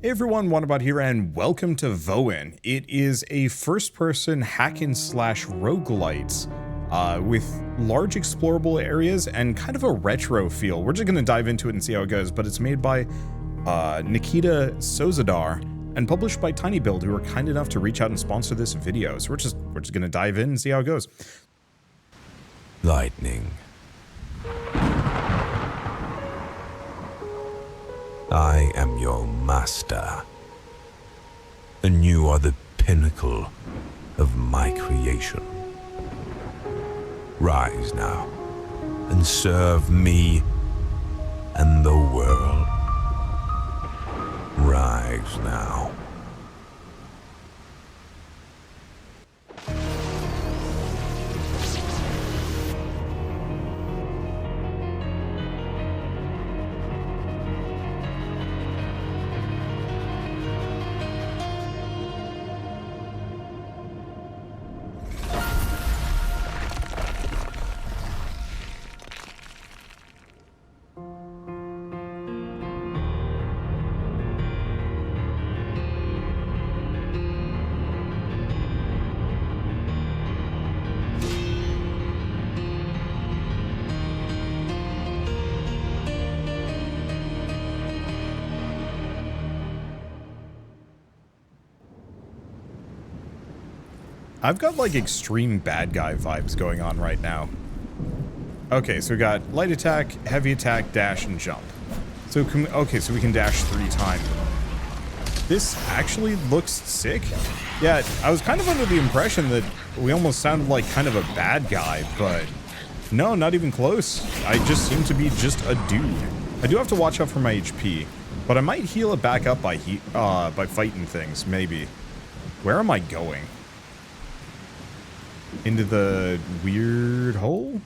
Hey everyone, Wanderbot here, and welcome to VOIN. It is a first-person hack-and-slash roguelite with large explorable areas and kind of a retro feel. We're just going to dive into it and see how it goes, but it's made by Nikita Sozadar and published by TinyBuild, who are kind enough to reach out and sponsor this video. So we're just going to dive in and see how it goes. Lightning. I am your master, and you are the pinnacle of my creation. Rise now, and serve me and the world. Rise now. I've got like extreme bad guy vibes going on right now. Okay, so we got light attack, heavy attack, dash, and jump. So so we can dash 3 times. This actually looks sick. Yeah, I was kind of under the impression that we almost sounded like kind of a bad guy, but no, not even close. I just seem to be just a dude. I do have to watch out for my HP, but I might heal it back up by fighting things, maybe. Where am I going? Into the weird hole?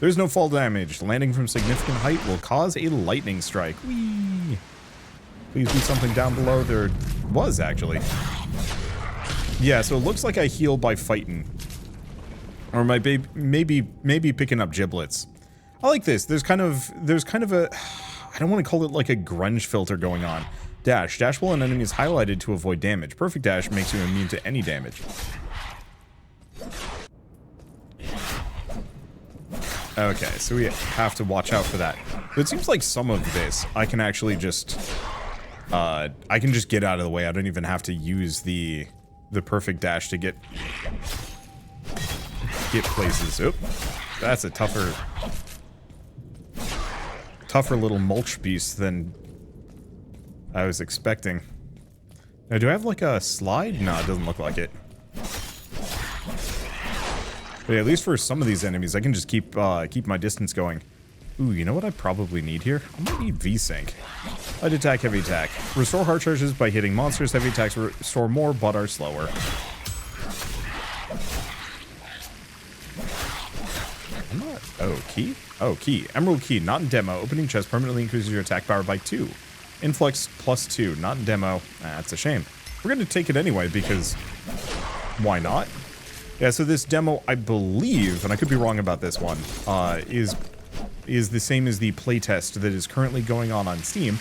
There's no fall damage. Landing from significant height will cause a lightning strike. Whee! Please be something down below. There was, actually. Yeah, so it looks like I heal by fighting. Or maybe picking up giblets. I like this. There's kind of a... I don't want to call it like a grunge filter going on. Dash. Dash while an enemy is highlighted to avoid damage. Perfect dash makes you immune to any damage. Okay, so we have to watch out for that. But it seems like some of this I can actually just I can just get out of the way. I don't even have to use the perfect dash to get places. Oop. That's a tougher little mulch beast than I was expecting. Now, do I have like a slide? No, it doesn't look like it. But at least for some of these enemies, I can just keep my distance going. Ooh, you know what I probably need here? I might need V-Sync. Light attack, heavy attack. Restore heart charges by hitting monsters. Heavy attacks restore more, but are slower. I'm not... Oh, key? Oh, key. Emerald key, not in demo. Opening chest permanently increases your attack power by 2. Influx +2, not in demo. That's a shame. We're going to take it anyway, because... why not? Yeah, so this demo, I believe, and I could be wrong about this one, is the same as the playtest that is currently going on Steam.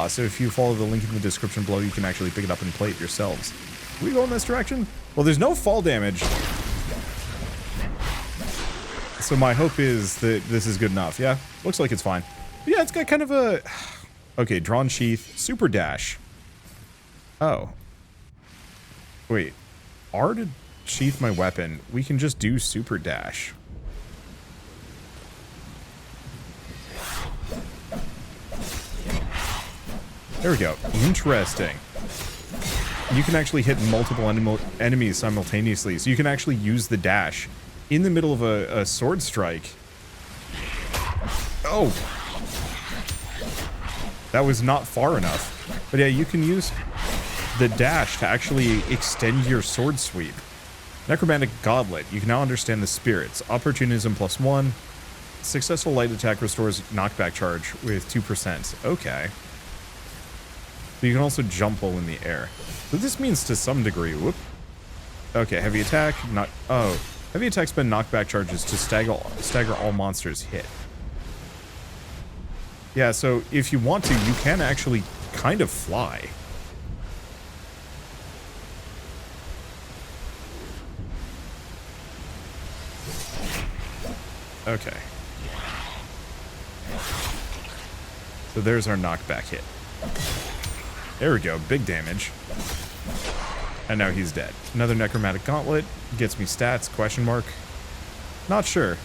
So if you follow the link in the description below, you can actually pick it up and play it yourselves. Can we go in this direction? Well, there's no fall damage. So my hope is that this is good enough. Yeah, looks like it's fine. But yeah, it's got kind of a... Okay, drawn sheath, super dash. Oh. Wait. R to... sheath my weapon, we can just do super dash. There we go. Interesting. You can actually hit multiple enemies simultaneously, so you can actually use the dash in the middle of a sword strike. Oh! That was not far enough. But yeah, you can use the dash to actually extend your sword sweep. Necromantic Goblet. You can now understand the spirits. Opportunism +1. Successful light attack restores knockback charge with 2%. Okay. But you can also jump while in the air. So this means to some degree... Whoop. Okay, heavy attack. Not... Oh. Heavy attack spend knockback charges to stagger all monsters hit. Yeah, so if you want to, you can actually kind of fly. Okay. So there's our knockback hit. There we go, big damage. And now he's dead. Another necromantic gauntlet. Gets me stats, question mark. Not sure.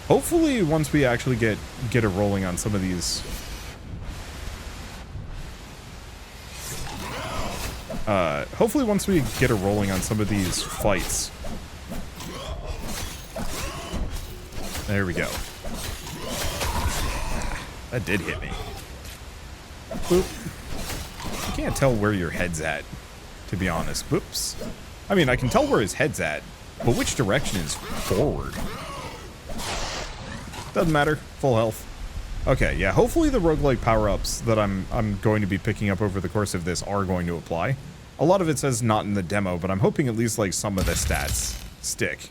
Hopefully once we actually get it rolling on some of these... hopefully once we get it rolling on some of these fights. There we go. That did hit me. Boop. I can't tell where your head's at, to be honest. Whoops. I mean, I can tell where his head's at, but which direction is forward? Doesn't matter. Full health. Okay, yeah, hopefully the roguelike power-ups that I'm going to be picking up over the course of this are going to apply. A lot of it says not in the demo, but I'm hoping at least like some of the stats stick.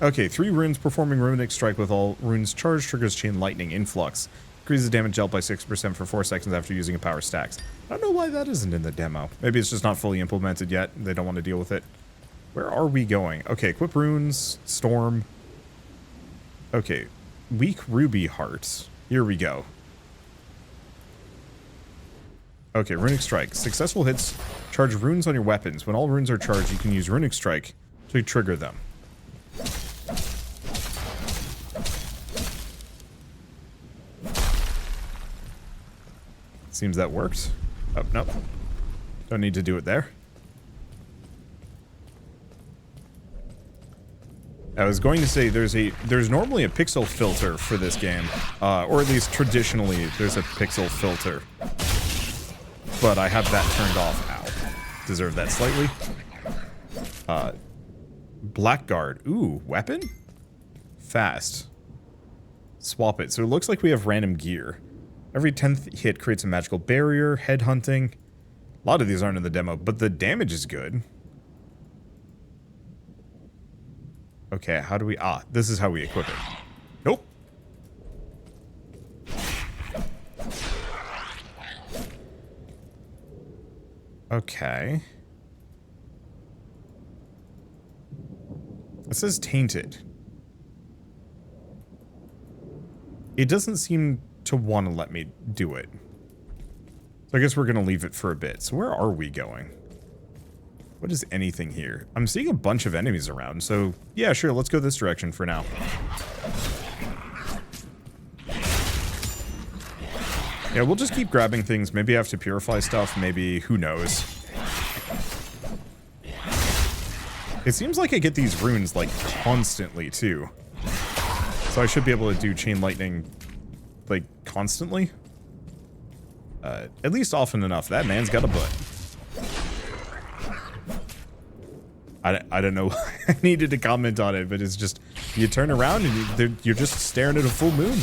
Okay, 3 runes. Performing runic strike with all runes charged triggers chain lightning influx. Increases damage dealt by 6% for 4 seconds after using a power stacks. I don't know why that isn't in the demo. Maybe it's just not fully implemented yet. They don't want to deal with it. Where are we going? Okay, equip runes, storm. Okay, weak ruby hearts. Here we go. Okay, runic strike. Successful hits charge runes on your weapons. When all runes are charged, you can use runic strike to trigger them. Seems that worked. Oh, nope. Don't need to do it there. I was going to say there's normally a pixel filter for this game, or at least traditionally there's a pixel filter, but I have that turned off. Ow. Deserve that slightly. Blackguard. Ooh, weapon? Fast. Swap it. So it looks like we have random gear. Every 10th hit creates a magical barrier, headhunting. A lot of these aren't in the demo, but the damage is good. Okay, how do we... Ah, this is how we equip it. Nope. Okay. It says tainted. It doesn't seem to want to let me do it. So I guess we're going to leave it for a bit. So where are we going? What is anything here? I'm seeing a bunch of enemies around, so yeah, sure, let's go this direction for now. Yeah, we'll just keep grabbing things. Maybe I have to purify stuff, maybe, who knows. It seems like I get these runes, like, constantly, too. So I should be able to do chain lightning, like, constantly. At least often enough. That man's got a butt. I don't know why I needed to comment on it, but it's just, you turn around and you're just staring at a full moon.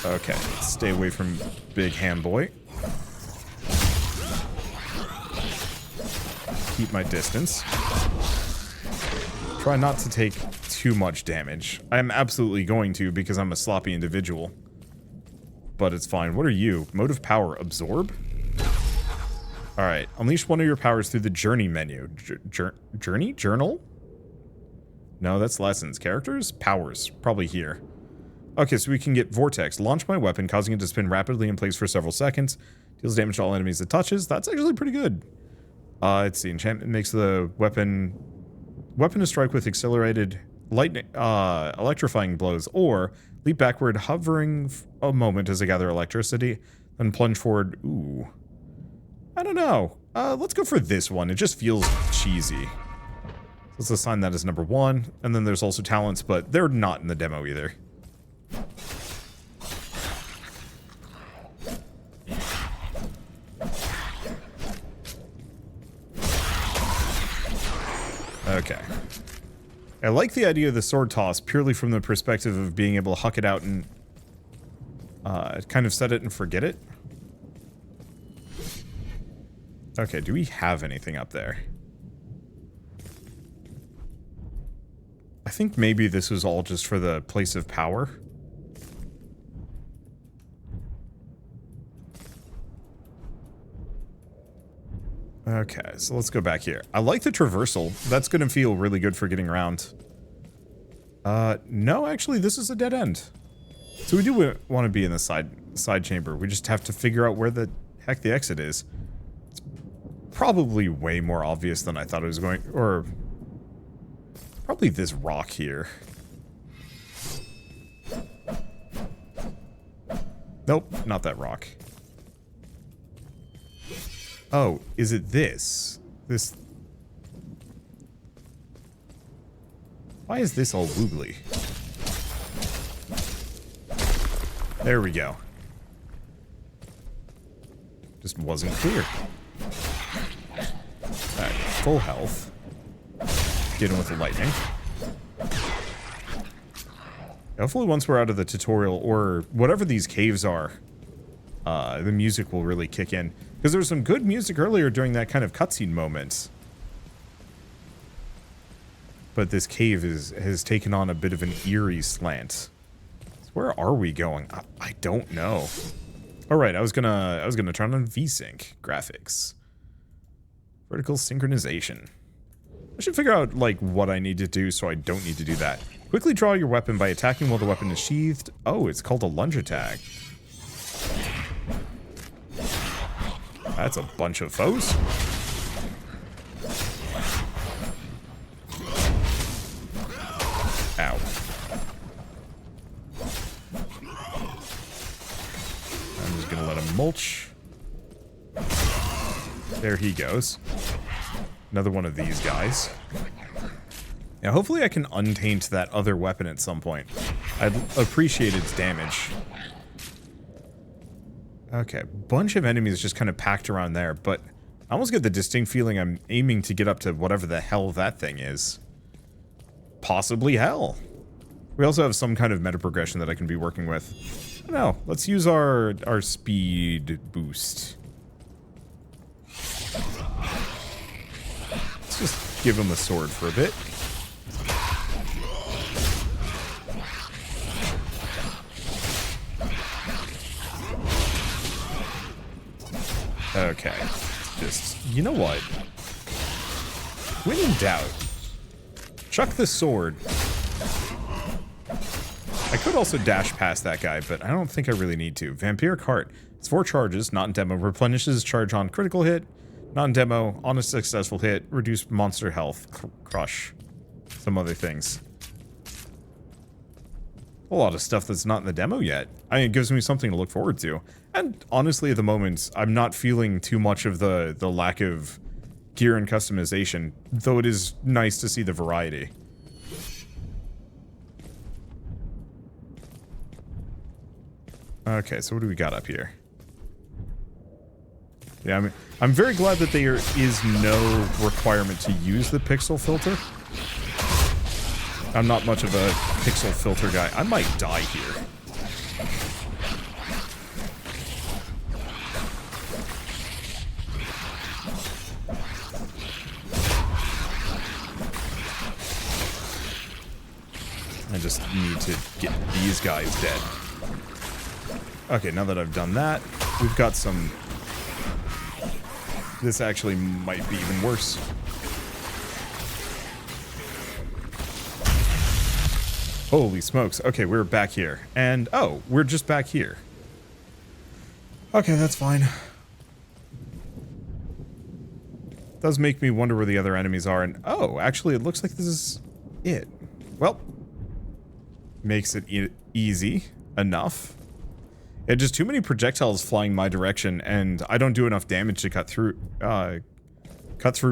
Okay, stay away from Big Ham Boy. Keep my distance. Try not to take too much damage. I'm absolutely going to because I'm a sloppy individual. But it's fine. What are you? Motive power. Absorb? Alright. Unleash one of your powers through the journey menu. Journey? Journal? No, that's lessons. Characters? Powers. Probably here. Okay, so we can get Vortex. Launch my weapon, causing it to spin rapidly in place for several seconds. Deals damage to all enemies it touches. That's actually pretty good. Let's see. Enchantment makes the weapon to strike with accelerated lightning, electrifying blows, or leap backward, hovering a moment as I gather electricity, then plunge forward. Ooh. I don't know. Let's go for this one. It just feels cheesy. Let's assign that as number 1. And then there's also talents, but they're not in the demo either. Okay. I like the idea of the sword toss purely from the perspective of being able to huck it out and kind of set it and forget it. Okay, do we have anything up there? I think maybe this was all just for the place of power. Okay, so let's go back here. I like the traversal. That's going to feel really good for getting around. No, actually, this is a dead end. So we do want to be in the side chamber. We just have to figure out where the heck the exit is. It's probably way more obvious than I thought it was going, or probably this rock here. Nope, not that rock. Oh, is it this? This... Why is this all woogly? There we go. Just wasn't clear. Alright, full health. Get in with the lightning. Hopefully once we're out of the tutorial, or whatever these caves are, the music will really kick in. Because there was some good music earlier during that kind of cutscene moment. But this cave has taken on a bit of an eerie slant. So where are we going? I don't know. Alright, I was gonna turn on VSync graphics. Vertical synchronization. I should figure out, like, what I need to do so I don't need to do that. Quickly draw your weapon by attacking while the weapon is sheathed. Oh, it's called a lunge attack. That's a bunch of foes. Ow. I'm just gonna let him mulch. There he goes. Another one of these guys. Now, hopefully I can untaint that other weapon at some point. I'd appreciate its damage. Okay, bunch of enemies just kind of packed around there, but I almost get the distinct feeling I'm aiming to get up to whatever the hell that thing is. Possibly hell. We also have some kind of meta progression that I can be working with. I don't know, let's use our speed boost. Let's just give him a sword for a bit. Okay, just, you know what? When in doubt, chuck the sword. I could also dash past that guy, but I don't think I really need to. Vampiric Heart. It's 4 charges, not in demo. Replenishes charge on critical hit, not in demo. On a successful hit, reduce monster health. Crush. Some other things. A lot of stuff that's not in the demo yet. I mean, it gives me something to look forward to. And honestly, at the moment, I'm not feeling too much of the lack of gear and customization, though it is nice to see the variety. Okay, so what do we got up here? Yeah, I mean, I'm very glad that there is no requirement to use the pixel filter. I'm not much of a pixel filter guy. I might die here. I just need to get these guys dead. Okay, now that I've done that, we've got some... This actually might be even worse. Holy smokes. Okay, we're back here. And, oh, we're just back here. Okay, that's fine. Does make me wonder where the other enemies are. And, oh, actually, it looks like this is it. Well, makes it easy enough. Yeah, just too many projectiles flying my direction, and I don't do enough damage to cut through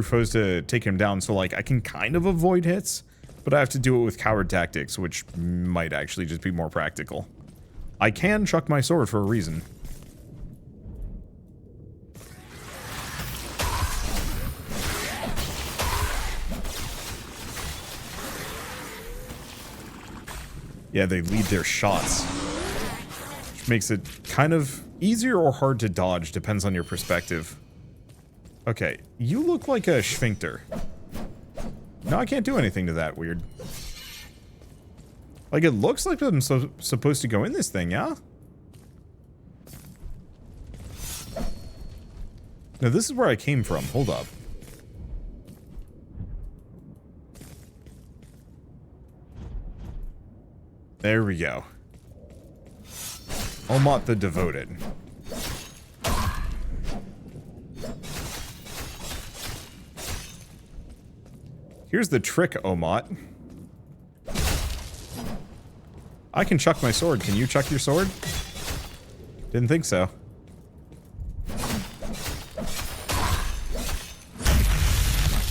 foes to take him down. So, like, I can kind of avoid hits, but I have to do it with coward tactics, which might actually just be more practical. I can chuck my sword for a reason. Yeah, they lead their shots. Which makes it kind of easier or hard to dodge, depends on your perspective. Okay, you look like a sphincter. No, I can't do anything to that, weird. Like, it looks like I'm supposed to go in this thing, yeah? No, this is where I came from. Hold up. There we go. Omot the Devoted. Here's the trick, Omot. I can chuck my sword. Can you chuck your sword? Didn't think so.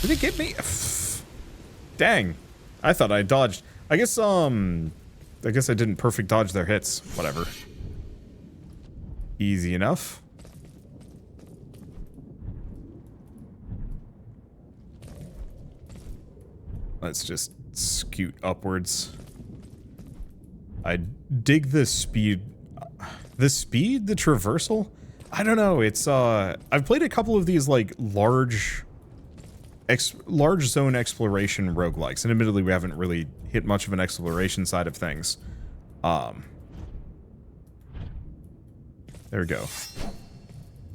Did it get me? Dang. I thought I dodged. I guess I didn't perfect dodge their hits. Whatever. Easy enough. Let's just scoot upwards. I dig the speed. The speed? The traversal? I don't know. It's, I've played a couple of these, like, large zone exploration roguelikes, and admittedly we haven't really hit much of an exploration side of things. There we go.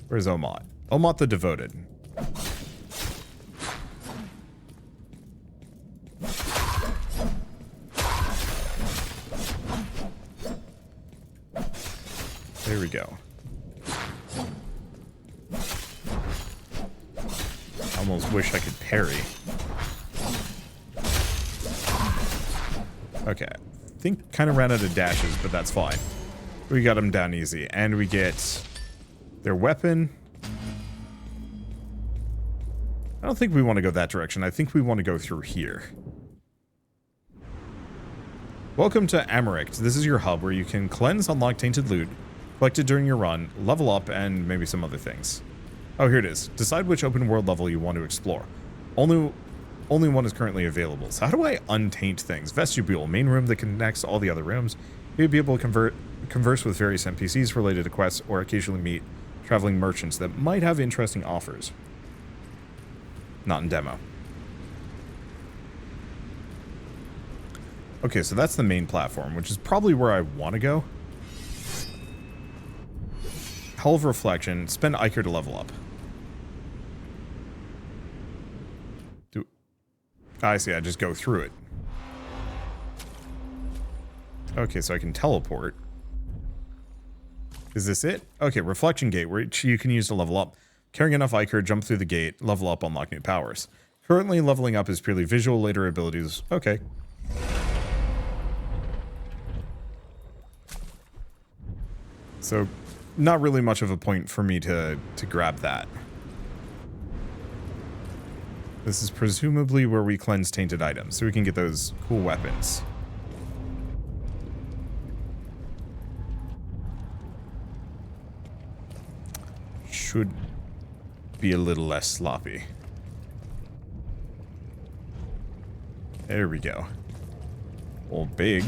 Where's Omot? Omot the Devoted. There we go. Almost wish I could parry. Okay. I think kind of ran out of dashes, but that's fine. We got them down easy. And we get their weapon. I don't think we want to go that direction. I think we want to go through here. Welcome to Amarict. This is your hub where you can cleanse unlock tainted loot, collect it during your run, level up, and maybe some other things. Oh, here it is. Decide which open world level you want to explore. Only one is currently available. So how do I untaint things? Vestibule, main room that connects all the other rooms. You'll be able to converse with various NPCs related to quests, or occasionally meet traveling merchants that might have interesting offers. Not in demo. Okay, so that's the main platform, which is probably where I want to go. Hell of Reflection. Spend Iker to level up. I see, I just go through it. Okay, so I can teleport. Is this it? Okay, Reflection Gate, which you can use to level up. Carrying enough Iker, jump through the gate, level up, unlock new powers. Currently, leveling up is purely visual, later abilities. Okay. So, not really much of a point for me to grab that. This is presumably where we cleanse tainted items, so we can get those cool weapons. Should be a little less sloppy. There we go. All big.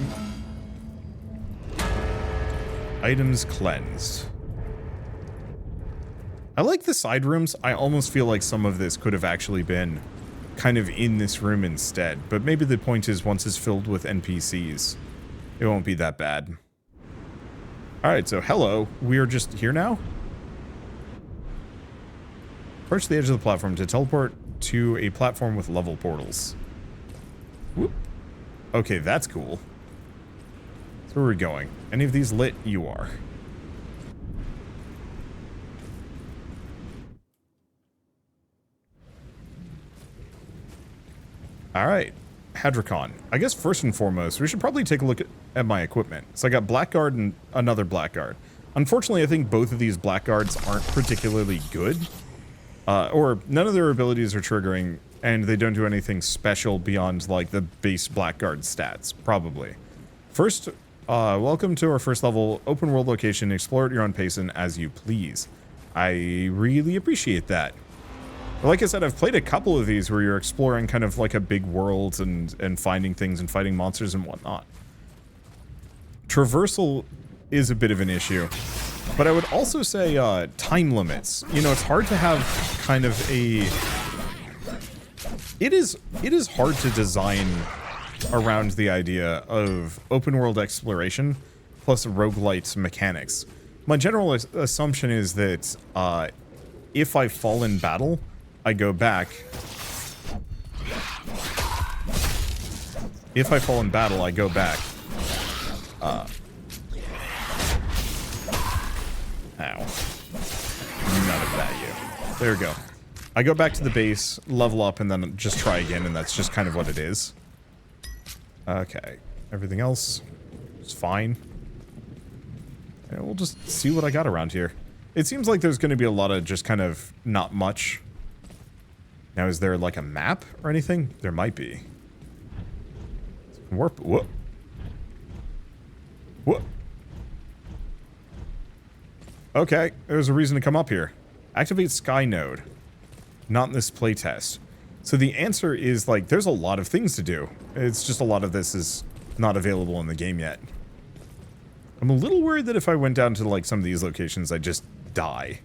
Items cleansed. I like the side rooms. I almost feel like some of this could have actually been kind of in this room instead. But maybe the point is once it's filled with NPCs, it won't be that bad. Alright, so hello. We are just here now? Approach the edge of the platform to teleport to a platform with level portals. Whoop. Okay, that's cool. So where are we going? Any of these lit? You are. Alright, Hadrocon. I guess first and foremost, we should probably take a look at my equipment. So I got Blackguard and another Blackguard. Unfortunately, I think both of these Blackguards aren't particularly good. Or none of their abilities are triggering, and they don't do anything special beyond, like, the base Blackguard stats, probably. First, welcome to our first level open world location. Explore at your own pace and as you please. I really appreciate that. Like I said, I've played a couple of these where you're exploring kind of like a big world and finding things and fighting monsters and whatnot. Traversal is a bit of an issue, but I would also say time limits. You know, it's hard to have kind of a... It is hard to design around the idea of open world exploration plus roguelite mechanics. My general assumption is that if I fall in battle, I go back. If I fall in battle, I go back. Ow. None of that, you. There we go. I go back to the base, level up, and then just try again, and that's just kind of what it is. Okay. Everything else is fine. And we'll just see what I got around here. It seems like there's going to be a lot of just kind of not much. Now, is there like a map or anything? There might be. Warp. Whoop. Whoop. Okay, there's a reason to come up here. Activate Sky Node. Not in this playtest. So the answer is, like, there's a lot of things to do. It's just a lot of this is not available in the game yet. I'm a little worried that if I went down to, like, some of these locations, I'd just die.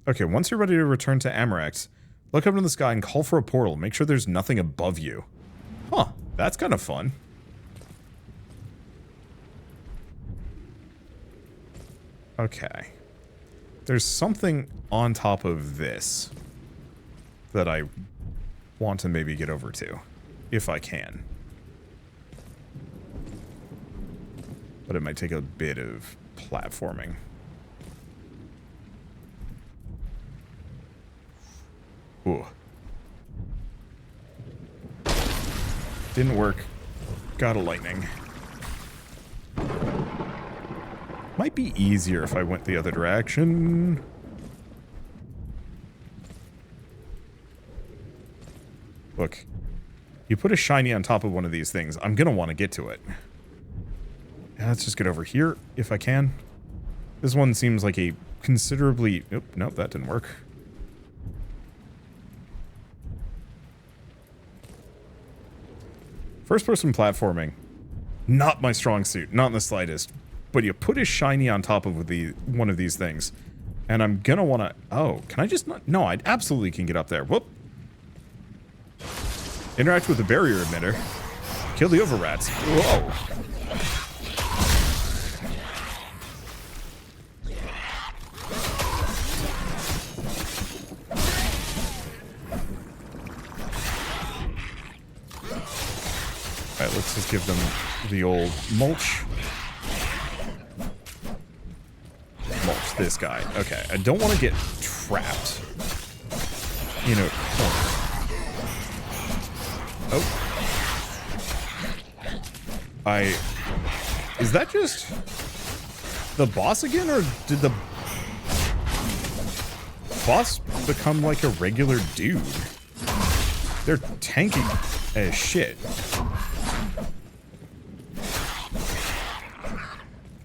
Okay, once you're ready to return to Amarex, look up into the sky and call for a portal. Make sure there's nothing above you. Huh, that's kind of fun. Okay. There's something on top of this that I want to maybe get over to, if I can. But it might take a bit of platforming. Ooh. Didn't work. Got a lightning. Might be easier if I went the other direction. Look. You put a shiny on top of one of these things, I'm gonna want to get to it. Let's just get over here, if I can. This one seems like a considerably... Nope, that didn't work. First-person platforming. Not my strong suit, not in the slightest. But you put a shiny on top of one of these things. And I'm gonna wanna... Oh, can I just not... No, I absolutely can get up there. Whoop. Interact with the barrier emitter. Kill the overrats. Whoa. Alright, let's just give them the old mulch. Mulch this guy. Okay, I don't want to get trapped in a corner. Oh. Is that just the boss again, or did the boss become like a regular dude? They're tanky as shit.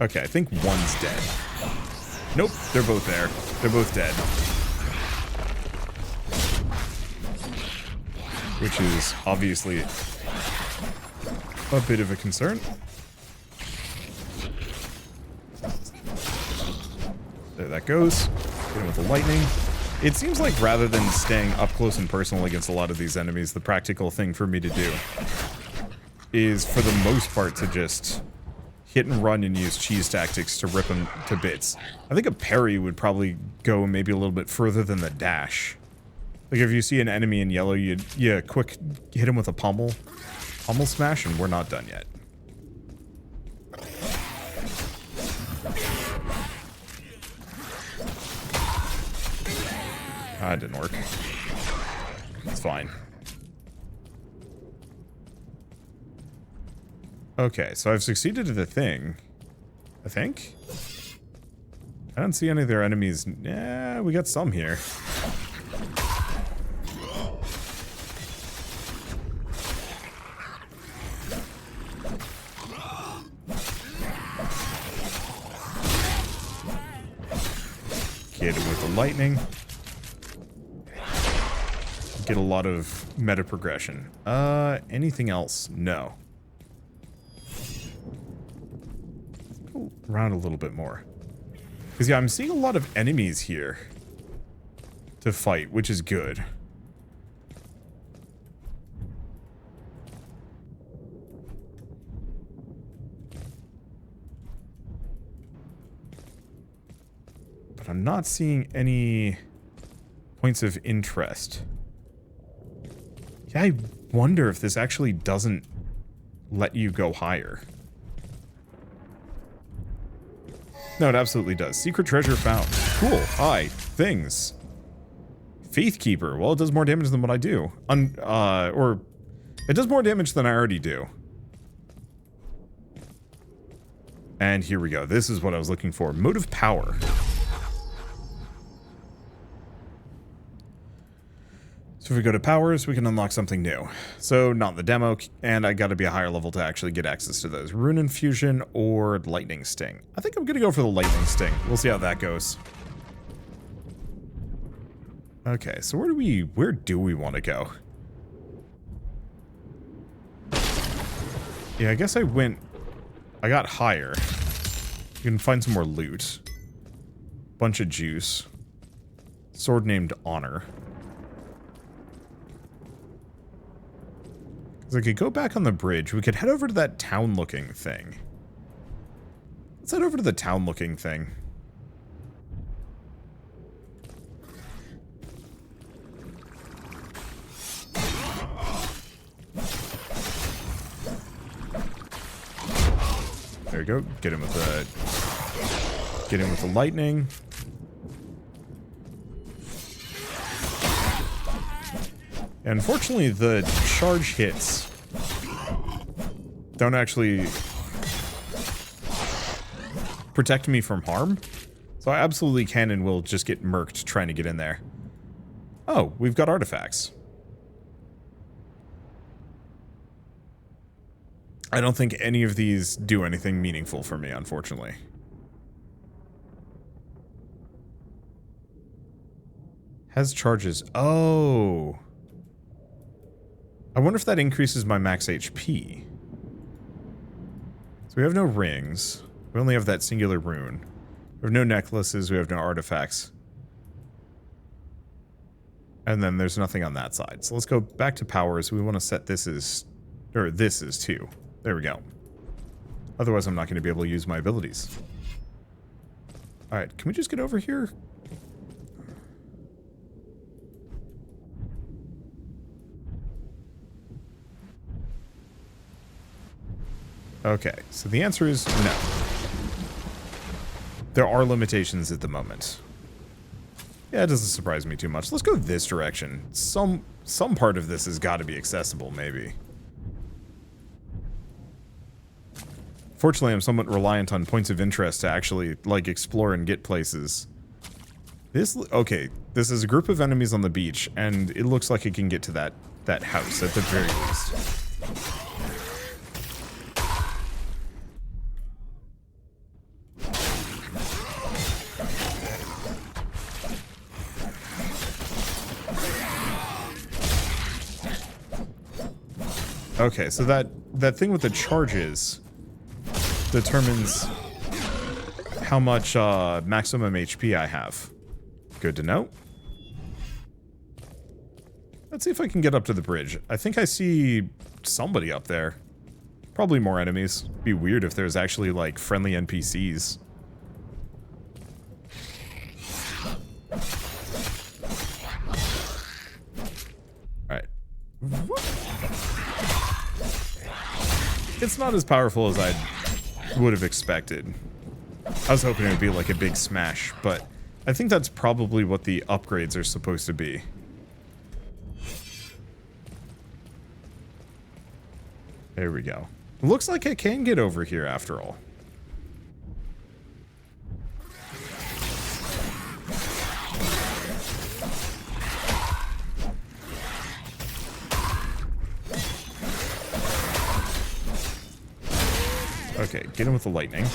Okay, I think one's dead. Nope, they're both there. They're both dead. Which is obviously a bit of a concern. There that goes. Hit him with the lightning. It seems like rather than staying up close and personal against a lot of these enemies, the practical thing for me to do is, for the most part, to just hit and run and use cheese tactics to rip them to bits. I think a parry would probably go maybe a little bit further than the dash. Like if you see an enemy in yellow, you quick hit him with a pummel smash, and we're not done yet. Ah, it didn't work. It's fine. Okay, so I've succeeded at the thing. I think? I don't see any of their enemies. Yeah, we got some here. Get him with the lightning. Get a lot of meta progression. Anything else? No. Go around a little bit more. Because, yeah, I'm seeing a lot of enemies here to fight, which is good. but I'm not seeing any points of interest. Yeah, I wonder if this actually doesn't let you go higher. No, it absolutely does. Secret treasure found. Cool. Hi. Things. Faith Keeper. Well, it does more damage than what I do. Or it does more damage than I already do. And here we go. This is what I was looking for. Motive Power. So if we go to powers, we can unlock something new. So not the demo, and I gotta be a higher level to actually get access to those. Rune Infusion or Lightning Sting. I think I'm gonna go for the Lightning Sting. We'll see how that goes. Okay, so where do we want to go? Yeah, I guess I got higher. You can find some more loot. Bunch of juice. Sword named Honor. Because I could go back on the bridge. We could head over to that town-looking thing. Let's head over to the town-looking thing. There we go. Get him with the lightning. And unfortunately, the charge hits don't actually protect me from harm. So I absolutely can and will just get murked trying to get in there. Oh, we've got artifacts. I don't think any of these do anything meaningful for me, unfortunately. Has charges. Oh. I wonder if that increases my max HP. So we have no rings. We only have that singular rune. We have no necklaces. We have no artifacts. And then there's nothing on that side. So let's go back to powers. We want to set this as... Or this as 2. There we go. Otherwise, I'm not going to be able to use my abilities. Alright, can we just get over here? Okay, so the answer is no. There are limitations at the moment. Yeah, it doesn't surprise me too much. Let's go this direction. Some part of this has got to be accessible, maybe. Fortunately, I'm somewhat reliant on points of interest to actually, like, explore and get places. Okay, this is a group of enemies on the beach, and it looks like it can get to that house at the very least. Okay, so that thing with the charges determines how much maximum HP I have. Good to know. Let's see if I can get up to the bridge. I think I see somebody up there. Probably more enemies. Be weird if there's actually, like, friendly NPCs. Alright. It's not as powerful as I would have expected. I was hoping it would be like a big smash, but I think that's probably what the upgrades are supposed to be. There we go. Looks like I can get over here after all. Okay, get him with the lightning.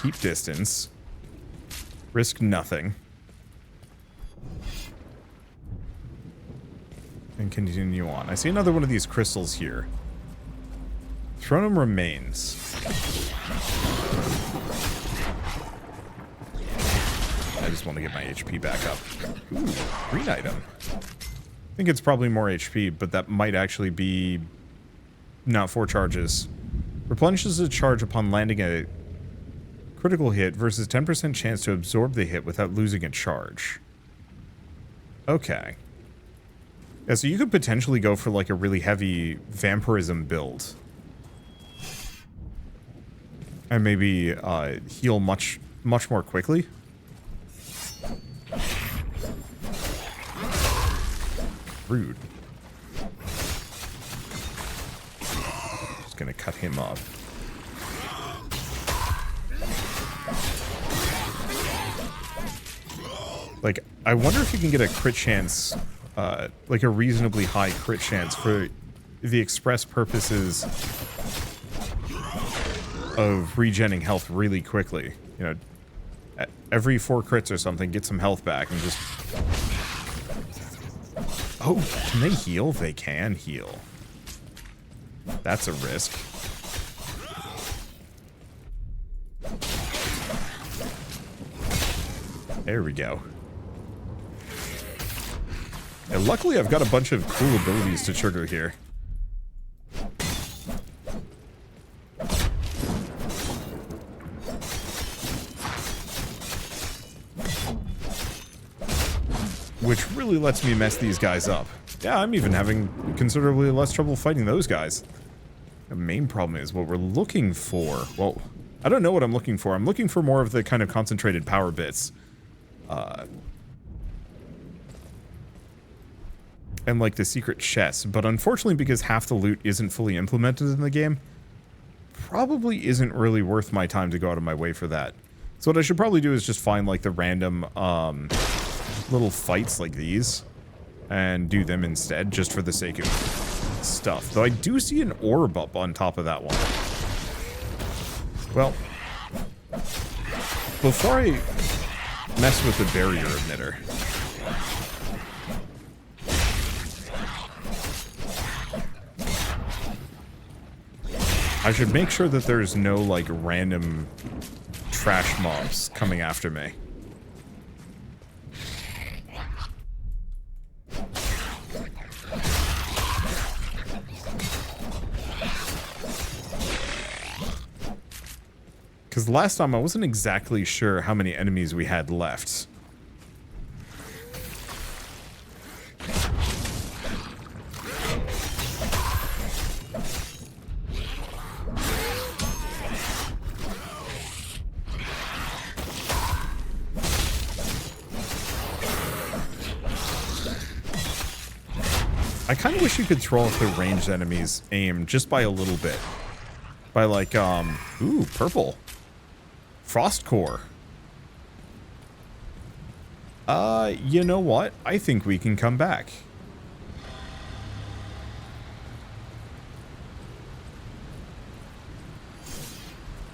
Keep distance. Risk nothing. And continue on. I see another one of these crystals here. Thronum remains. I just want to get my HP back up. Ooh, green item. I think it's probably more HP, but that might actually be... not 4 charges. Replenishes a charge upon landing a Critical hit versus 10% chance to absorb the hit without losing a charge. Okay. Yeah, so you could potentially go for like a really heavy vampirism build. And maybe heal much more quickly. Rude. Just gonna cut him up. Like, I wonder if you can get a crit chance, like a reasonably high crit chance for the express purposes of regenning health really quickly. You know, every 4 crits or something, get some health back and just... Oh, can they heal? They can heal. That's a risk. There we go. And luckily I've got a bunch of cool abilities to trigger here. Which really lets me mess these guys up. Yeah, I'm even having considerably less trouble fighting those guys. The main problem is what we're looking for. Well, I don't know what I'm looking for. I'm looking for more of the kind of concentrated power bits. And like the secret chests. But unfortunately, because half the loot isn't fully implemented in the game, probably isn't really worth my time to go out of my way for that. So what I should probably do is just find like the random little fights like these and do them instead, just for the sake of stuff. Though I do see an orb up on top of that one. Well, before I mess with the barrier emitter, I should make sure that there's no like random trash mobs coming after me. Because last time I wasn't exactly sure how many enemies we had left. I kind of wish you could throw off the ranged enemies' aim just by a little bit. By like, ooh, purple. Frost core. You know what? I think we can come back.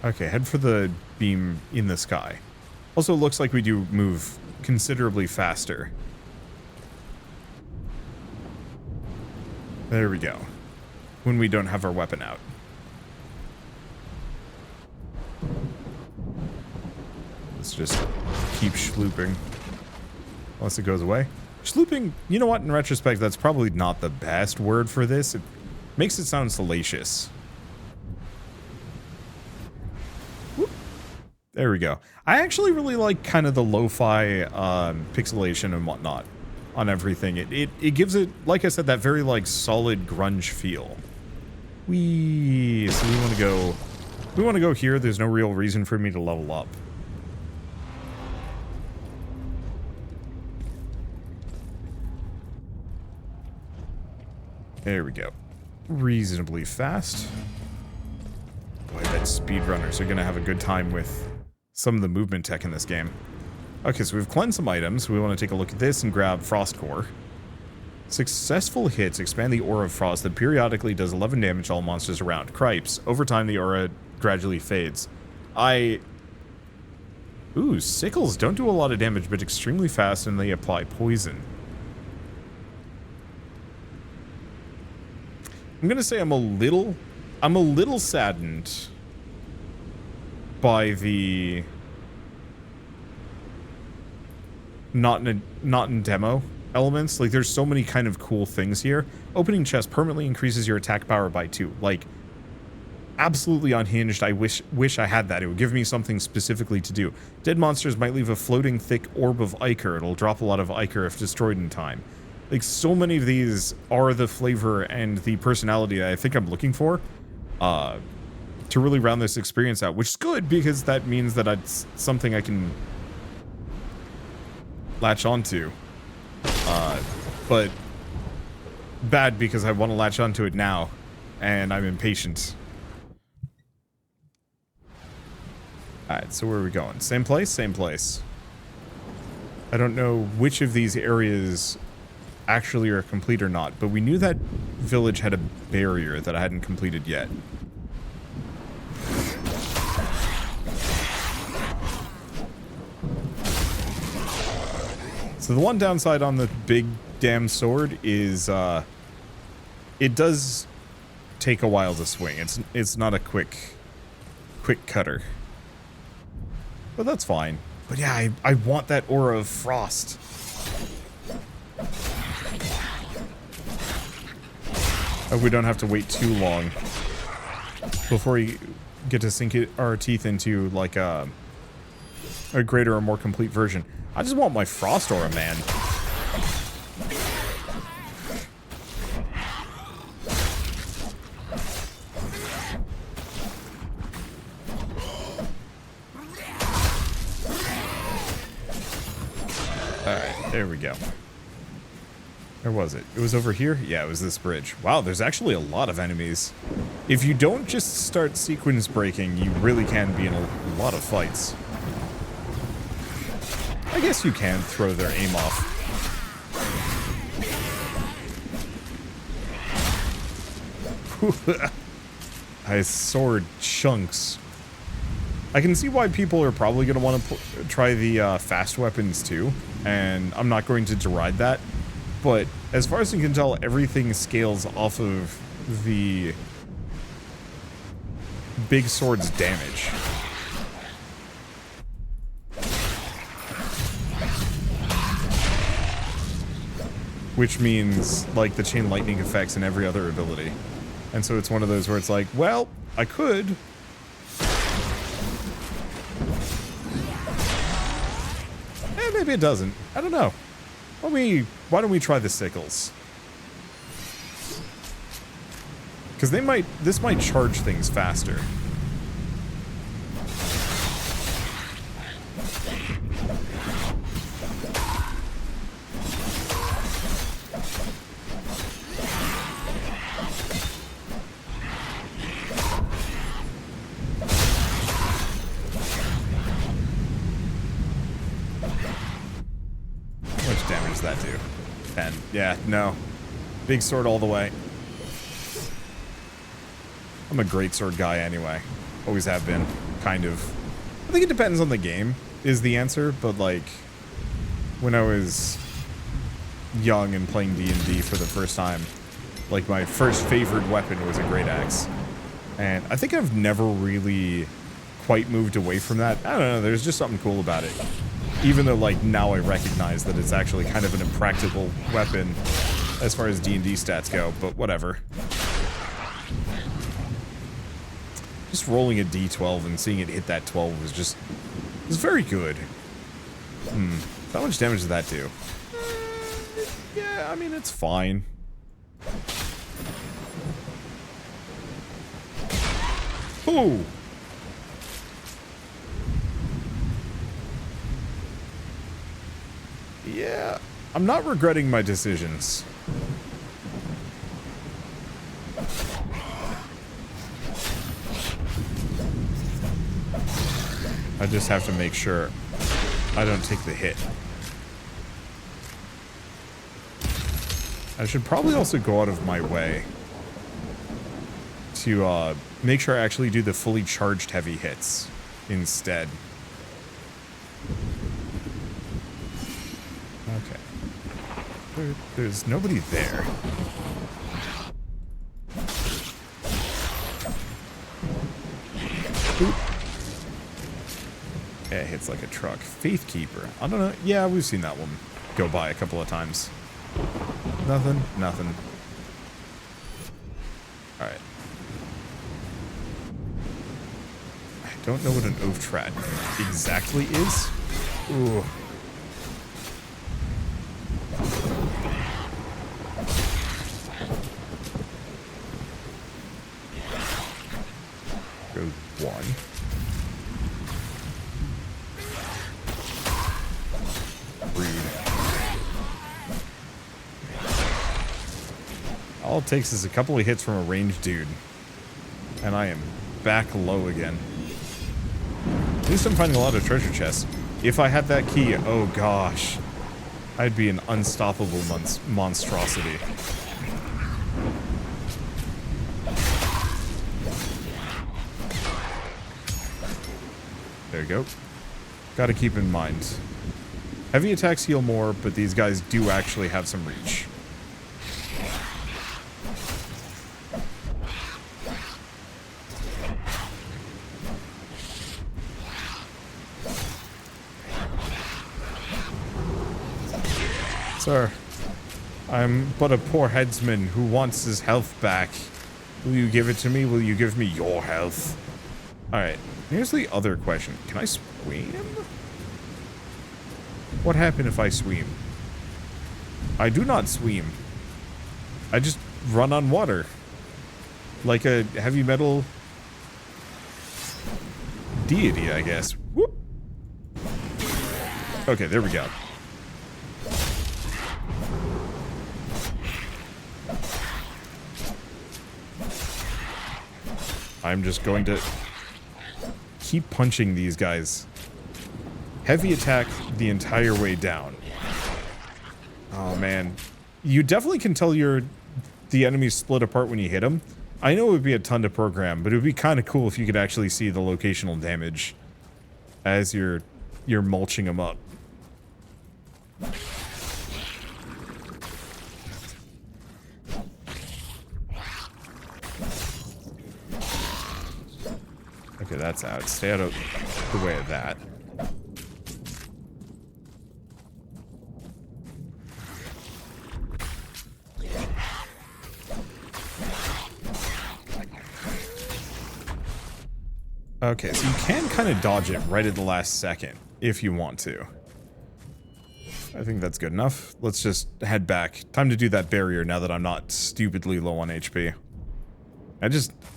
Okay, head for the beam in the sky. Also, looks like we do move considerably faster. There we go. When we don't have our weapon out. Let's just keep schlooping. Unless it goes away. Schlooping, you know what, in retrospect, that's probably not the best word for this. It makes it sound salacious. Whoop. There we go. I actually really like kind of the lo-fi pixelation and whatnot on everything. It gives it, like I said, that very like solid grunge feel. So we want to go here. There's no real reason for me to level up. There we go. Reasonably fast. Boy, I bet speedrunners are going to have a good time with some of the movement tech in this game. Okay, so we've cleansed some items. We want to take a look at this and grab Frost Core. Successful hits expand the aura of frost that periodically does 11 damage to all monsters around. Cripes. Over time, the aura gradually fades. Ooh, sickles don't do a lot of damage, but extremely fast, and they apply poison. I'm gonna say I'm a little saddened by the not in demo elements. Like, there's so many kind of cool things here. Opening chest permanently increases your attack power by 2. Like, absolutely unhinged. I wish I had that. It would give me something specifically to do. Dead monsters might leave a floating thick orb of ichor. It'll drop a lot of ichor if destroyed in time. Like, so many of these are the flavor and the personality I think I'm looking for to really round this experience out, which is good because that means that it's something I can latch onto. But bad because I want to latch onto it now, and I'm impatient. Alright, so where are we going? Same place? Same place. I don't know which of these areas actually are complete or not, but we knew that village had a barrier that I hadn't completed yet. So the one downside on the big damn sword is it does take a while to swing. It's not a quick cutter. But that's fine. But yeah, I want that aura of frost. I hope we don't have to wait too long before we get to sink our teeth into like a greater or more complete version. I just want my frost aura, man. Alright, there we go. Where was it? It was over here? Yeah, it was this bridge. Wow, there's actually a lot of enemies. If you don't just start sequence breaking, you really can be in a lot of fights. I guess you can throw their aim off. I sword chunks. I can see why people are probably going to want to try the fast weapons too, and I'm not going to deride that. But as far as you can tell, everything scales off of the big sword's damage. Which means, like, the chain lightning effects and every other ability. And so it's one of those where it's like, well, I could. Maybe it doesn't. I don't know. Why don't we try the sickles? Because this might charge things faster. That do? 10. Yeah, no. Big sword all the way. I'm a great sword guy anyway. Always have been. Kind of. I think it depends on the game, is the answer, but like, when I was young and playing D&D for the first time, like my first favorite weapon was a great axe. And I think I've never really quite moved away from that. I don't know, there's just something cool about it. Even though, like, now I recognize that it's actually kind of an impractical weapon as far as D&D stats go, but whatever. Just rolling a D12 and seeing it hit that 12 was very good. How much damage did that do? Yeah, I mean, it's fine. Ooh! Yeah, I'm not regretting my decisions. I just have to make sure I don't take the hit. I should probably also go out of my way to make sure I actually do the fully charged heavy hits instead. Okay. There's nobody there. Oop. Yeah, it hits like a truck. Faith Keeper. I don't know. Yeah, we've seen that one go by a couple of times. Nothing. Nothing. Alright. don't know what an Oaftrat exactly is. Ooh. Go one. All it takes is a couple of hits from a ranged dude. And I am back low again. At least I'm finding a lot of treasure chests. If I had that key, oh gosh. I'd be an unstoppable monstrosity. There you go. Gotta keep in mind. Heavy attacks heal more, but these guys do actually have some reach. Sir, I'm but a poor headsman who wants his health back. Will you give it to me? Will you give me your health? Alright, here's the other question. Can I swim? What happened if I swim? I do not swim. I just run on water. Like a heavy metal deity, I guess. Whoop. Okay, there we go. I'm just going to keep punching these guys. Heavy attack the entire way down. Oh man. You definitely can tell the enemies split apart when you hit them. I know it would be a ton to program, but it would be kind of cool if you could actually see the locational damage as you're mulching them up. Okay, that's out. Stay out of the way of that. Okay, so you can kind of dodge it right at the last second, if you want to. I think that's good enough. Let's just head back. Time to do that barrier now that I'm not stupidly low on HP.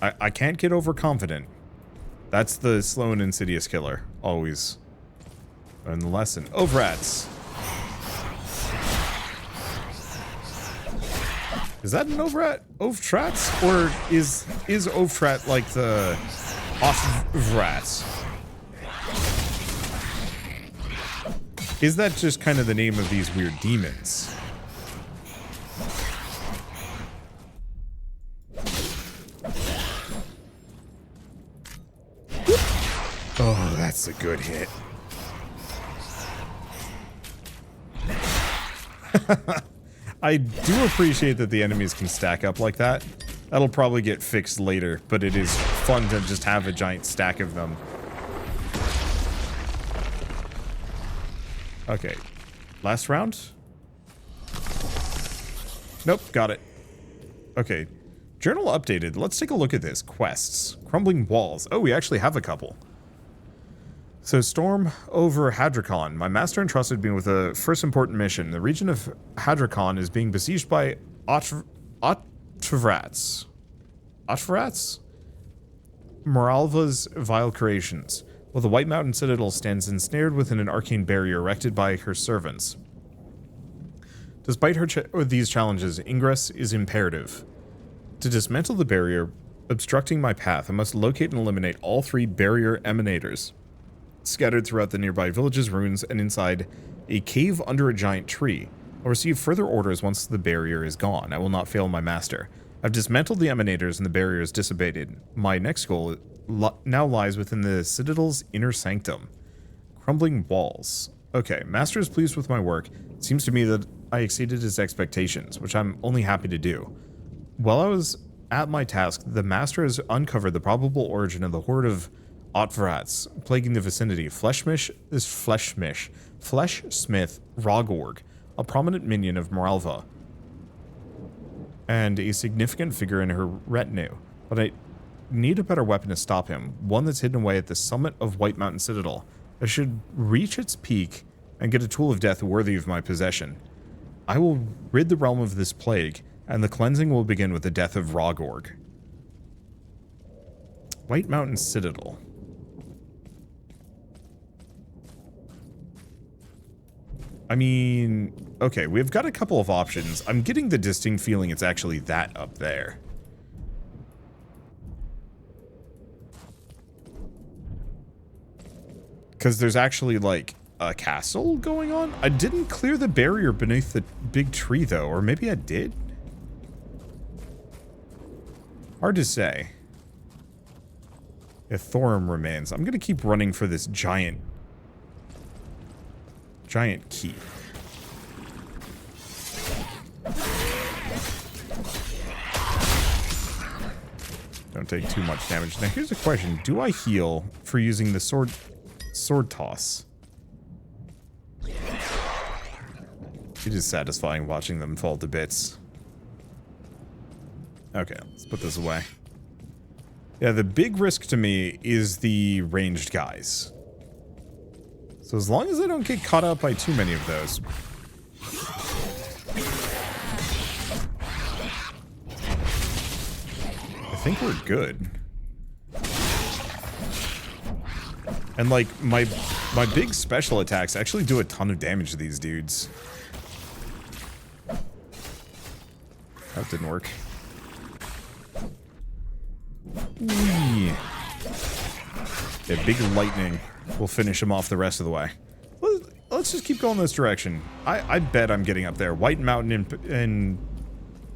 I can't get overconfident. That's the slow and insidious killer. Always. Learn the lesson. Overrats. Is that an Overrat? Oaftrats? Or is Oaftrat like the Off-Vrats? Is that just kind of the name of these weird demons? Oh, that's a good hit. I do appreciate that the enemies can stack up like that. That'll probably get fixed later, but it is fun to just have a giant stack of them. Okay. Last round? Nope, got it. Okay. Journal updated. Let's take a look at this. Quests. Crumbling walls. Oh, we actually have a couple. So, storm over Hadrakon. My master entrusted me with a first important mission. The region of Hadrakon is being besieged by Otrvrats. Otrvrats? Moralva's vile creations. While the White Mountain Citadel stands ensnared within an arcane barrier erected by her servants. Despite these challenges, ingress is imperative. To dismantle the barrier obstructing my path, I must locate and eliminate all 3 barrier emanators scattered throughout the nearby village's ruins and inside a cave under a giant tree. I'll receive further orders once the barrier is gone. I will not fail my master. I've dismantled the emanators and the barrier is dissipated. My next goal now lies within the Citadel's inner sanctum. Crumbling walls. Okay, master is pleased with my work. It seems to me that I exceeded his expectations, which I'm only happy to do. While I was at my task, the master has uncovered the probable origin of the horde of Otrvrats plaguing the vicinity. Fleshsmith Rogorg, a prominent minion of Moralva, and a significant figure in her retinue. But need a better weapon to stop him. One that's hidden away at the summit of White Mountain Citadel. I should reach its peak and get a tool of death worthy of my possession. I will rid the realm of this plague, and the cleansing will begin with the death of Rogorg. White Mountain Citadel. I mean, okay, we've got a couple of options. I'm getting the distinct feeling it's actually that up there. Because there's actually, like, a castle going on? I didn't clear the barrier beneath the big tree, though. Or maybe I did? Hard to say. Yeah, Thorum remains. I'm going to keep running for this giant keep. Don't take too much damage. Now, here's a question. Do I heal for using the sword toss? It is satisfying watching them fall to bits. Okay, let's put this away. Yeah, the big risk to me is the ranged guys. So as long as I don't get caught up by too many of those. I think we're good. And like, my big special attacks actually do a ton of damage to these dudes. That didn't work. Yeah, big lightning will finish him off the rest of the way. Let's just keep going this direction. I bet I'm getting up there. White Mountain and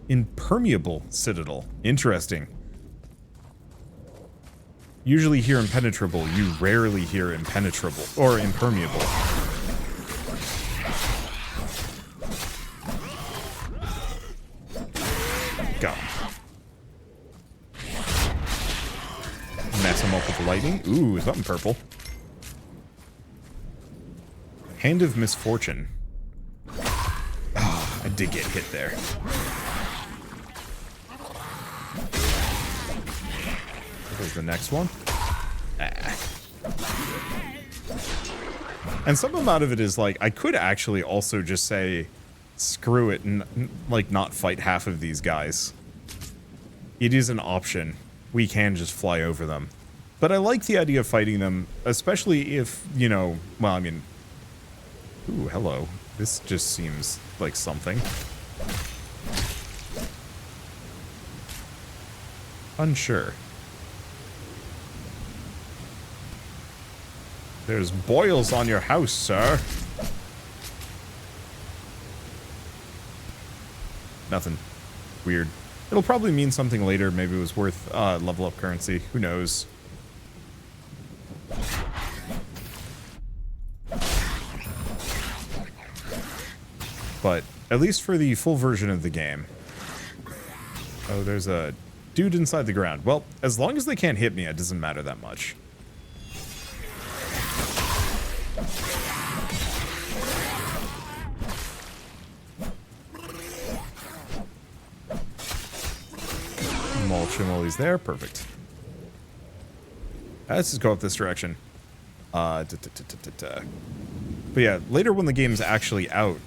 impermeable citadel. Interesting. Usually hear impenetrable. You rarely hear impenetrable or impermeable. Go. Mess him up with the lightning. Ooh, something purple. Hand of Misfortune. Oh, I did get hit there. There's the next one. Ah. And some amount of it is like, I could actually also just say, screw it, and like not fight half of these guys. It is an option. We can just fly over them. But I like the idea of fighting them, especially if, you know, well, I mean... Ooh, hello. This just seems like something. Unsure. There's boils on your house, sir. Nothing. Weird. It'll probably mean something later. Maybe it was worth level up currency. Who knows? But at least for the full version of the game. Oh, there's a dude inside the ground. Well, as long as they can't hit me, it doesn't matter that much. Mulch him while he's there. Perfect. Let's just go up this direction. But yeah, later when the game's actually out,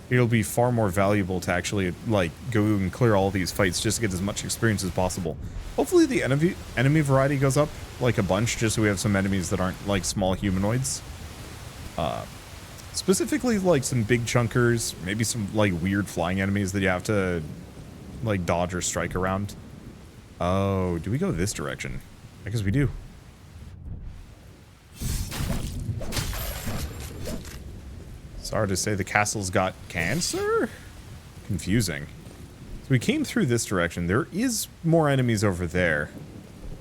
it'll be far more valuable to actually, like, go and clear all these fights just to get as much experience as possible. Hopefully the enemy variety goes up, like, a bunch, just so we have some enemies that aren't, like, small humanoids. Specifically, like, some big chunkers, maybe some, like, weird flying enemies that you have to, like, dodge or strike around. Oh, do we go this direction? I guess we do. Sorry to say the castle's got cancer? Confusing. So we came through this direction. There is more enemies over there.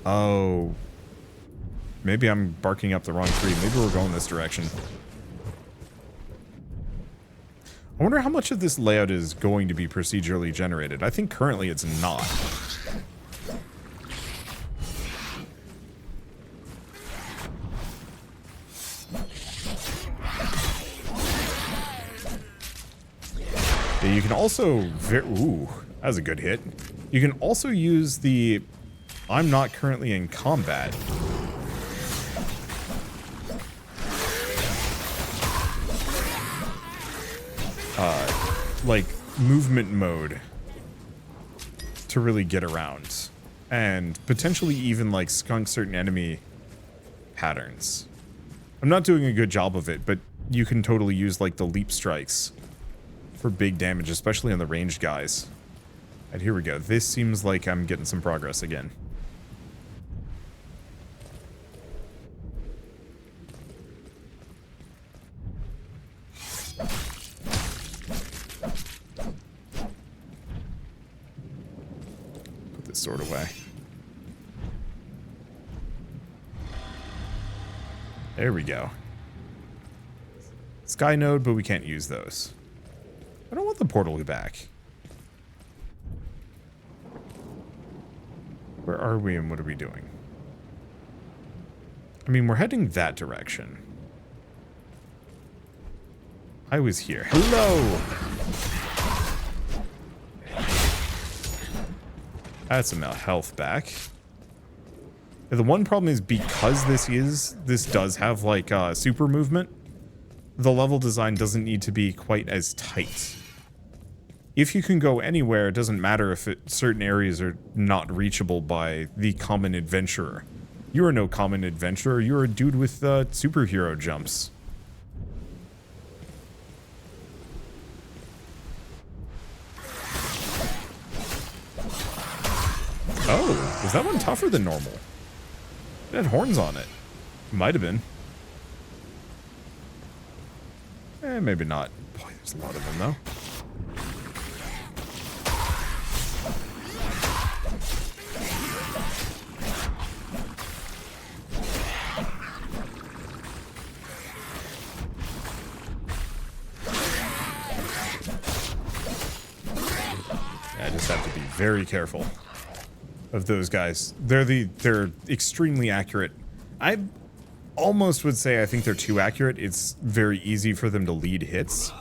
Oh. Maybe I'm barking up the wrong tree. Maybe we're going this direction. I wonder how much of this layout is going to be procedurally generated. I think currently it's not. You can also... Ooh, that was a good hit. You can also use the I'm not currently in combat. Like movement mode to really get around and potentially even like skunk certain enemy patterns. I'm not doing a good job of it, but you can totally use like the leap strikes for big damage, especially on the ranged guys. And here we go. This seems like I'm getting some progress again. Sword away. There we go. Sky node, but we can't use those. I don't want the portal back. Where are we and what are we doing? I mean, we're heading that direction. I was here. Hello! That's some health back. The one problem is because this does have like super movement, the level design doesn't need to be quite as tight. If you can go anywhere, it doesn't matter if certain areas are not reachable by the common adventurer. You are no common adventurer, you're a dude with superhero jumps. Oh, was that one tougher than normal? It had horns on it. Might have been. Maybe not. Boy, there's a lot of them, though. I just have to be very careful of those guys. They're extremely accurate. I almost would say I think they're too accurate. It's very easy for them to lead hits.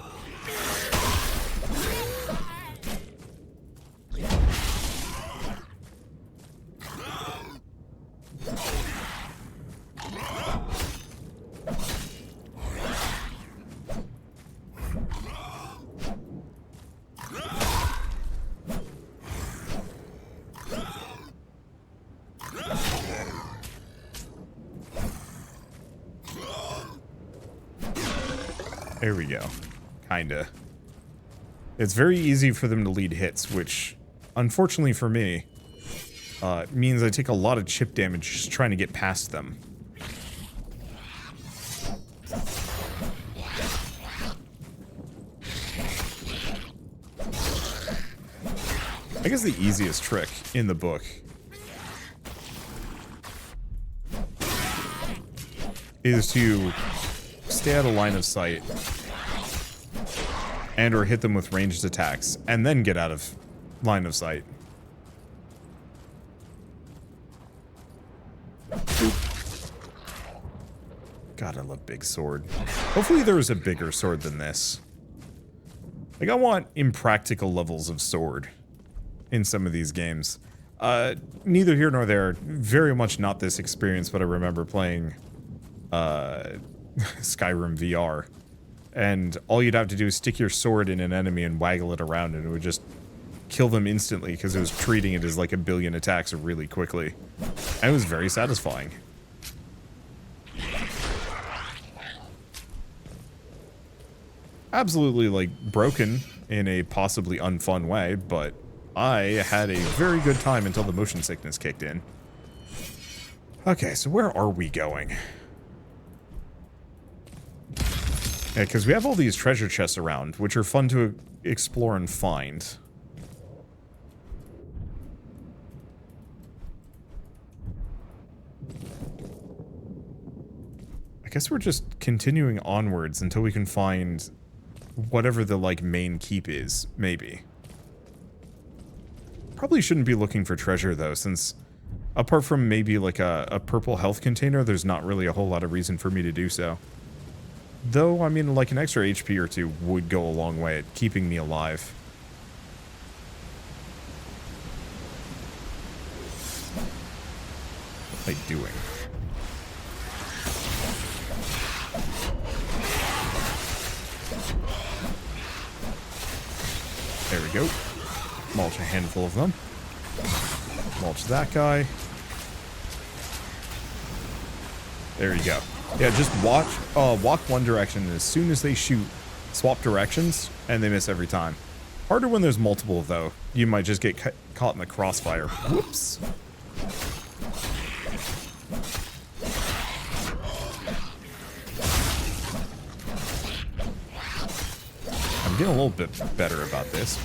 There we go. Kinda. It's very easy for them to lead hits, which, unfortunately for me, means I take a lot of chip damage just trying to get past them. I guess the easiest trick in the book is to stay out of line of sight and or hit them with ranged attacks and then get out of line of sight. God, I love big sword. Hopefully there is a bigger sword than this. Like, I want impractical levels of sword in some of these games. Neither here nor there. Very much not this experience, but I remember playing Skyrim VR, and all you'd have to do is stick your sword in an enemy and waggle it around and it would just kill them instantly because it was treating it as like a billion attacks really quickly. And it was very satisfying. Absolutely, like, broken in a possibly unfun way, but I had a very good time until the motion sickness kicked in. Okay, so where are we going? Yeah, because we have all these treasure chests around, which are fun to explore and find. I guess we're just continuing onwards until we can find whatever the, like, main keep is, maybe. Probably shouldn't be looking for treasure, though, since apart from maybe, like, a purple health container, there's not really a whole lot of reason for me to do so. Though, I mean, like, an extra HP or two would go a long way at keeping me alive. What am I doing? There we go. Mulch a handful of them. Mulch that guy. There you go. Yeah, just walk one direction, and as soon as they shoot, swap directions, and they miss every time. Harder when there's multiple, though. You might just get caught in the crossfire. Whoops. I'm getting a little bit better about this.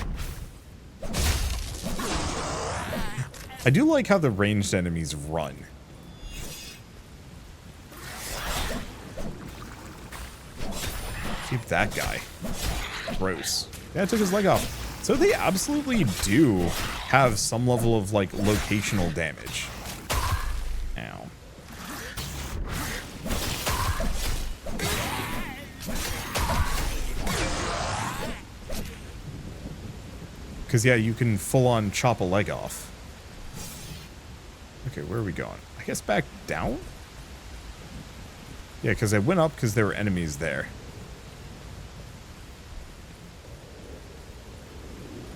I do like how the ranged enemies run. Keep that guy. Gross. Yeah, I took his leg off. So they absolutely do have some level of, like, locational damage. Ow. Because, yeah, you can full-on chop a leg off. Okay, where are we going? I guess back down? Yeah, because I went up because there were enemies there.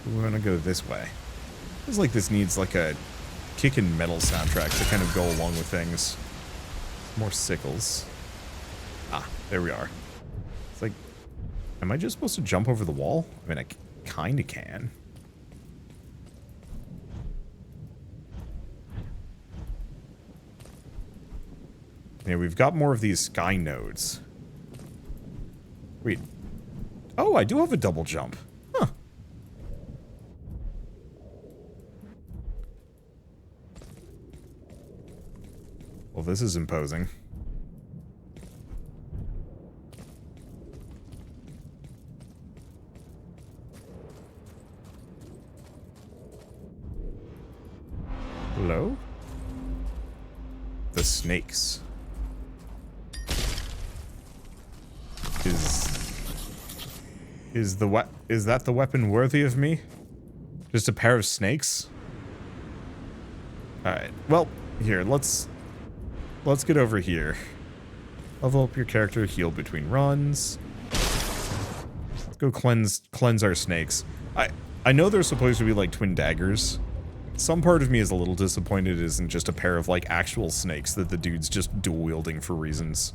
We want to go this way. Feels like this needs like a kickin' metal soundtrack to kind of go along with things. More sickles. Ah, there we are. It's like, am I just supposed to jump over the wall? I mean, I kind of can. Yeah, we've got more of these sky nodes. Wait. Oh, I do have a double jump. Huh. Well, this is imposing. Hello? The snakes. Is that the weapon worthy of me? Just a pair of snakes? Alright, well, here, let's get over here. Level up your character, heal between runs. Let's go cleanse our snakes. I know they're supposed to be like twin daggers. Some part of me is a little disappointed it isn't just a pair of like actual snakes that the dude's just dual wielding for reasons.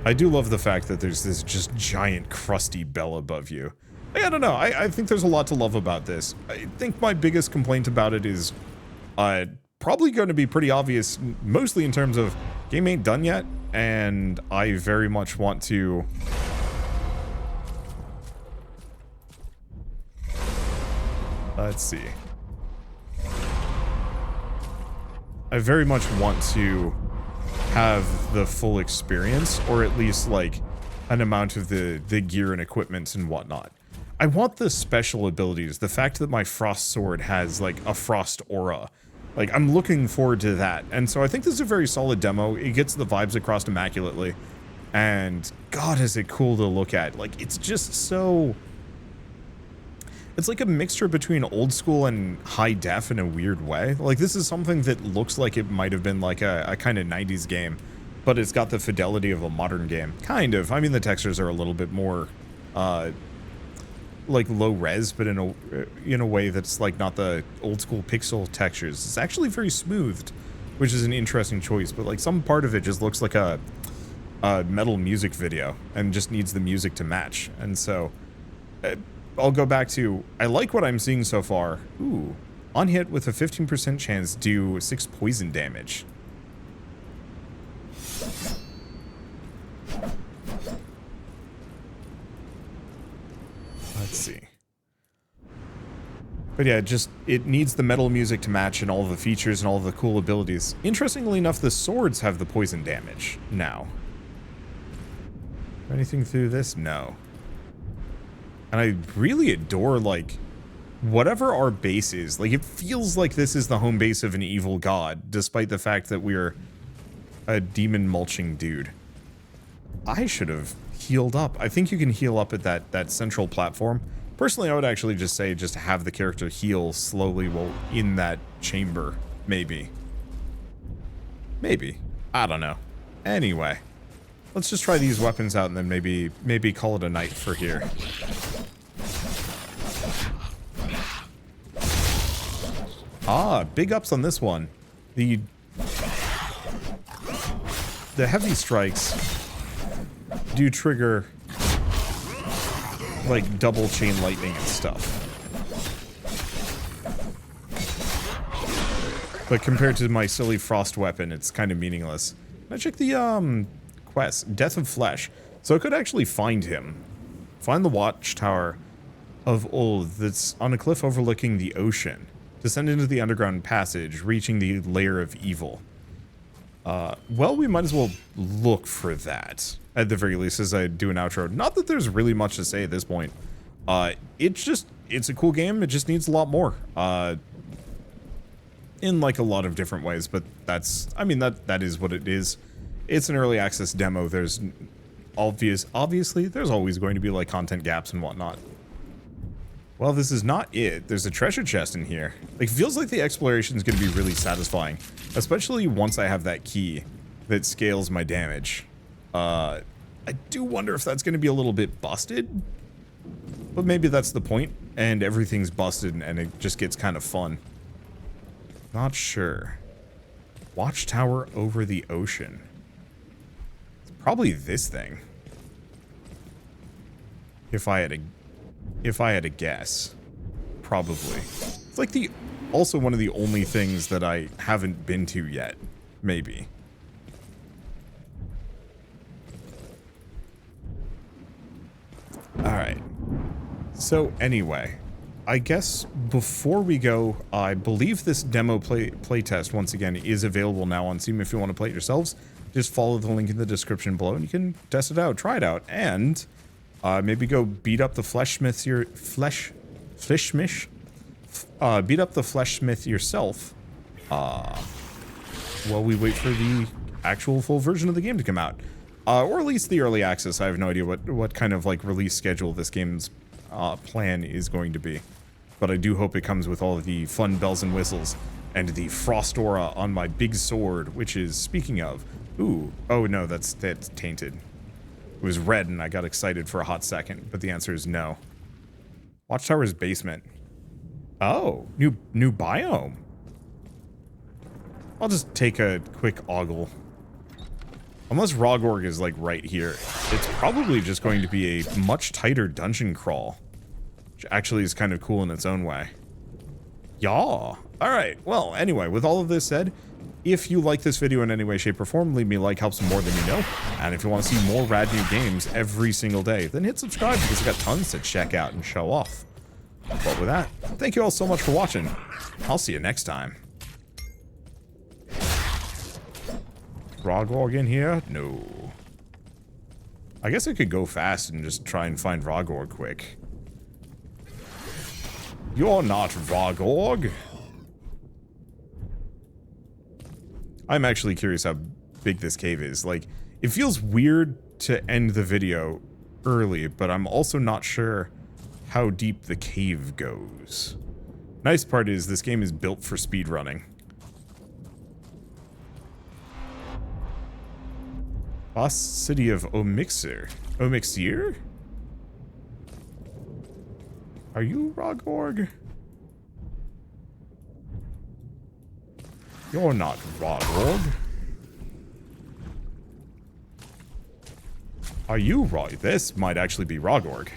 I do love the fact that there's this just giant crusty bell above you. I don't know, I think there's a lot to love about this. I think my biggest complaint about it is probably going to be pretty obvious, mostly in terms of game ain't done yet, and I very much want to... Let's see. I very much want to have the full experience, or at least like an amount of the gear and equipment and whatnot. I want the special abilities, the fact that my frost sword has like a frost aura. Like, I'm looking forward to that. And so I think this is a very solid demo. It gets the vibes across immaculately. And God, is it cool to look at. Like, it's just so... It's like a mixture between old school and high def in a weird way. Like, this is something that looks like it might have been like a kind of 90s game, but it's got the fidelity of a modern game. Kind of. I mean, the textures are a little bit more, like low res, but in a way that's like not the old school pixel textures. It's actually very smoothed, which is an interesting choice, but like some part of it just looks like a metal music video and just needs the music to match. And so... I'll go back to, I like what I'm seeing so far. Ooh. On hit with a 15% chance, do 6 poison damage. Let's see. But yeah, it needs the metal music to match and all the features and all the cool abilities. Interestingly enough, the swords have the poison damage now. Anything through this? No. And I really adore, like, whatever our base is. Like, it feels like this is the home base of an evil god, despite the fact that we're a demon mulching dude. I should have healed up. I think you can heal up at that central platform. Personally, I would actually just say just have the character heal slowly while in that chamber. Maybe. Maybe. I don't know. Anyway. Let's just try these weapons out and then maybe call it a night for here. Ah, big ups on this one. The heavy strikes do trigger like double chain lightning and stuff. But compared to my silly frost weapon, it's kind of meaningless. I check the quest, Death of Flesh. So I could actually find him. Find the watchtower of old that's on a cliff overlooking the ocean. Descend into the underground passage, reaching the lair of evil. Well, we might as well look for that, at the very least, as I do an outro. Not that there's really much to say at this point. It's a cool game, it just needs a lot more. In like a lot of different ways, but that's, I mean, that is what it is. It's an early access demo, there's obviously, there's always going to be like content gaps and whatnot. Well, this is not it. There's a treasure chest in here. Like, feels like the exploration is going to be really satisfying. Especially once I have that key that scales my damage. I do wonder if that's going to be a little bit busted. But maybe that's the point, and everything's busted and it just gets kind of fun. Not sure. Watchtower over the ocean. It's probably this thing. If I had a guess, probably. It's like also one of the only things that I haven't been to yet, maybe. Alright. So anyway, I guess before we go, I believe this demo playtest, once again, is available now on Steam if you want to play it yourselves. Just follow the link in the description below and you can test it out, try it out, and maybe go beat up the fleshsmith beat up the fleshsmith yourself while we wait for the actual full version of the game to come out. Or at least the early access. I have no idea what kind of like release schedule this game's plan is going to be. But I do hope it comes with all of the fun bells and whistles and the frost aura on my big sword, which is, speaking of, ooh, oh no, that's tainted. It was red and I got excited for a hot second, but the answer is no. Watchtower's basement. Oh, new biome. I'll just take a quick ogle. Unless Rogorg is like right here, it's probably just going to be a much tighter dungeon crawl. Which actually is kind of cool in its own way. Yaw. Alright, well, anyway, with all of this said, if you like this video in any way, shape, or form, leave me a like, helps more than you know. And if you want to see more rad new games every single day, then hit subscribe because I've got tons to check out and show off. But with that, thank you all so much for watching. I'll see you next time. Rogorg in here? No. I guess I could go fast and just try and find Rogorg quick. You're not Rogorg. I'm actually curious how big this cave is. Like, it feels weird to end the video early, but I'm also not sure how deep the cave goes. Nice part is this game is built for speedrunning. Lost City of Omixir. Omixir? Are you Rogorg? You're not Rogorg. Are you Rog? This might actually be Rogorg.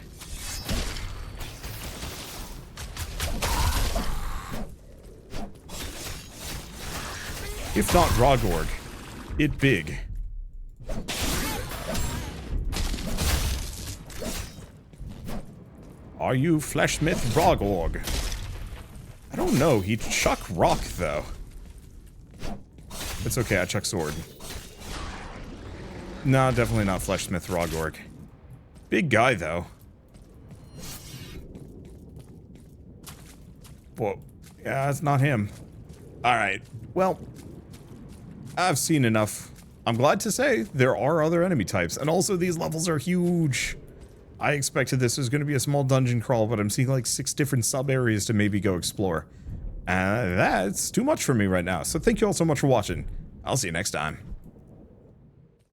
If not Rogorg, it big. Are you Fleshsmith Rogorg? I don't know. He chuck rock though. It's okay. I chuck sword. No, definitely not Fleshsmith Rogorg. Big guy though. Whoa. Yeah, it's not him. All right. Well, I've seen enough. I'm glad to say there are other enemy types, and also these levels are huge. I expected this was going to be a small dungeon crawl, but I'm seeing like 6 different sub-areas to maybe go explore. That's too much for me right now, so thank you all so much for watching. I'll see you next time.